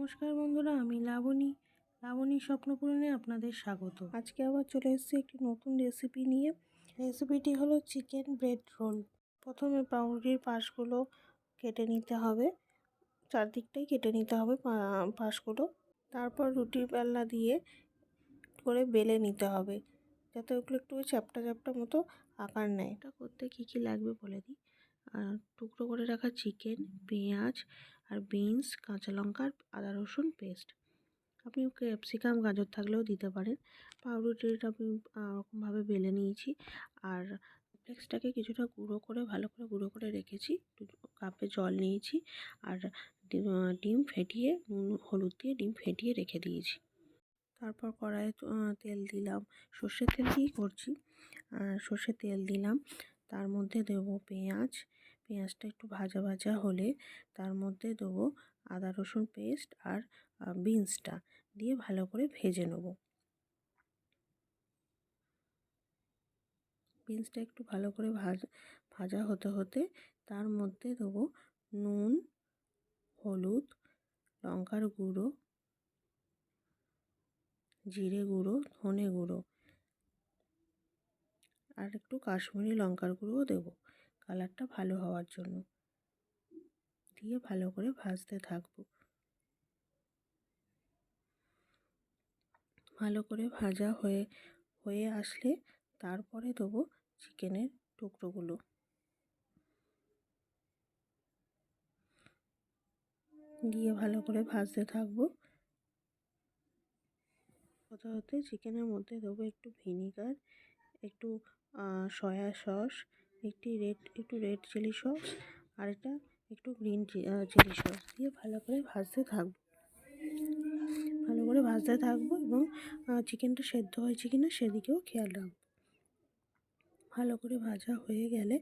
নমস্কার বন্ধুরা, আমি লাবণী স্বপ্নপূরণে আপনাদের স্বাগত। আজকে আবার চলে এসেছি একটি নতুন রেসিপি নিয়ে। রেসিপিটি হলো চিকেন ব্রেড রোল। প্রথমে পাউরুটির পাশগুলো কেটে নিতে হবে, চারদিকটাই কেটে নিতে হবে পাশগুলো। তারপর রুটির বেলনা দিয়ে করে বেলে নিতে হবে, যাতে ওগুলো একটু চ্যাপ্টা চ্যাপ্টা মতো আকার নেয়। এটা করতে কী কী লাগবে বলে দিই। টুকরো করে রাখা চিকেন, পেঁয়াজ আর বিনস, কাঁচা লঙ্কা, আদা রসুন পেস্ট। আপনি ক্যাপসিকাম গাজর থাকলেও দিতে পারেন। পাউরুটিটা আমি ওরকমভাবে বেলে নিয়েছি। আর ফ্লেক্সটাকে কিছুটা গুঁড়ো করে ভালো করে গুঁড়ো করে রেখেছি। কাপে জল নিয়েছি আর ডিম ফেটিয়ে নুন হলুদ দিয়ে ডিম ফেটিয়ে রেখে দিয়েছি। তারপর কড়াইয়ে তেল দিলাম, সর্ষের তেল দিয়েই করছি। সর্ষের তেল দিলাম, তার মধ্যে দেবো পেঁয়াজটা একটু ভাজা ভাজা হলে তার মধ্যে দেবো আদা রসুন পেস্ট আর বিনসটা দিয়ে ভালো করে ভেজে নেব। বিনসটা একটু ভালো করে ভাজা হতে হতে তার মধ্যে দেবো নুন, হলুদ, লঙ্কার গুঁড়ো, জিরে গুঁড়ো, ধনে গুঁড়ো আর একটু কাশ্মীরি লঙ্কার গুঁড়োও দেবো কালারটা ভালো হওয়ার জন্য। দিয়ে ভালো করে ভাজতে থাকবো। ভালো করে ভাজা হয়ে আসলে তারপরে দেবো চিকেনের টুকরোগুলো। দিয়ে ভালো করে ভাজতে থাকবো। হতে হতে চিকেনের মধ্যে দেবো একটু ভিনিগার, একটু সয়া সস, একটু রেড চিলি সস আর একটু গ্রিন চিলি সস দিয়ে ভালো করে ভাজতে থাকবো। ভালো করে ভাজতে থাকবো এবং চিকেনটা সেদ্ধ হয়েছে কিনা সেদিকেও খেয়াল রাখবো। ভালো করে ভাজা হয়ে গেলে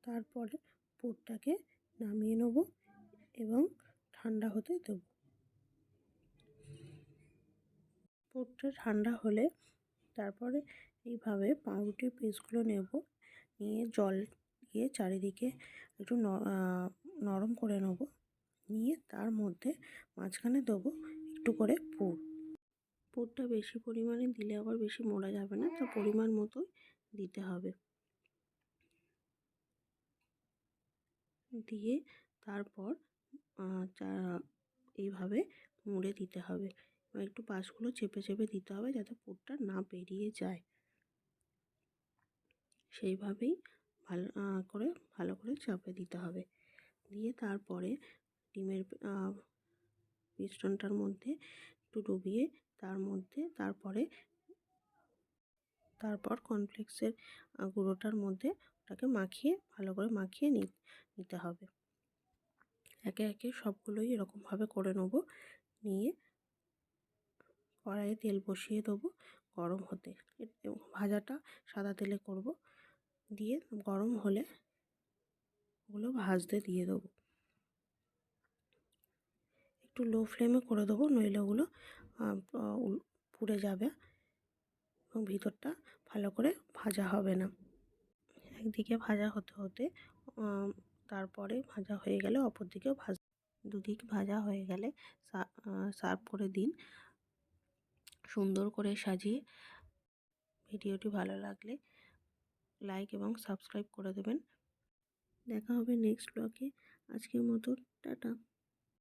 তারপরে পুরটাকে নামিয়ে নেব এবং ঠান্ডা হতে দেব। পুরটা ঠান্ডা হলে তারপরে এইভাবে পাউরুটির পিসগুলো নিয়ে জল দিয়ে চারিদিকে একটু নরম করে নেব। নিয়ে তার মধ্যে মাঝখানে দেবো একটু করে পুরটা বেশি পরিমাণে দিলে আবার বেশি মোড়া যাবে না, তো পরিমাণ মতোই দিতে হবে। দিয়ে তারপর এইভাবে মুড়ে দিতে হবে। একটু পাশগুলো চেপে চেপে দিতে হবে যাতে পুরটা না বেরিয়ে যায়। সেইভাবেই ভালো করে চাপে দিতে হবে। দিয়ে তারপরে ডিমের মিশ্রণটার মধ্যে একটু ডুবিয়ে তারপর কর্নফ্লেক্সের গুঁড়োটার মধ্যে ওটাকে ভালো করে মাখিয়ে নিতে হবে। একে একে সবগুলোই এরকমভাবে করে নেব। নিয়ে কড়াইয়ে তেল বসিয়ে দেবো গরম হতে। ভাজাটা সাদা তেলে করব। দিয়ে গরম হলে ওগুলো ভাজতে দিয়ে দেবো। একটু লো ফ্লেমে করে দেবো, নইলে ওগুলো পুড়ে যাবে এবং ভিতরটা ভালো করে ভাজা হবে না। একদিকে ভাজা হতে হতে তারপরে ভাজা হয়ে গেলে অপর দিকেও দুদিক ভাজা হয়ে গেলে সার্ভ করে দিন সুন্দর করে সাজিয়ে। ভিডিওটি ভালো লাগলে লাইক এবং সাবস্ক্রাইব করে দেবেন। দেখা হবে নেক্সট ব্লগে। আজকের মতো টাটা।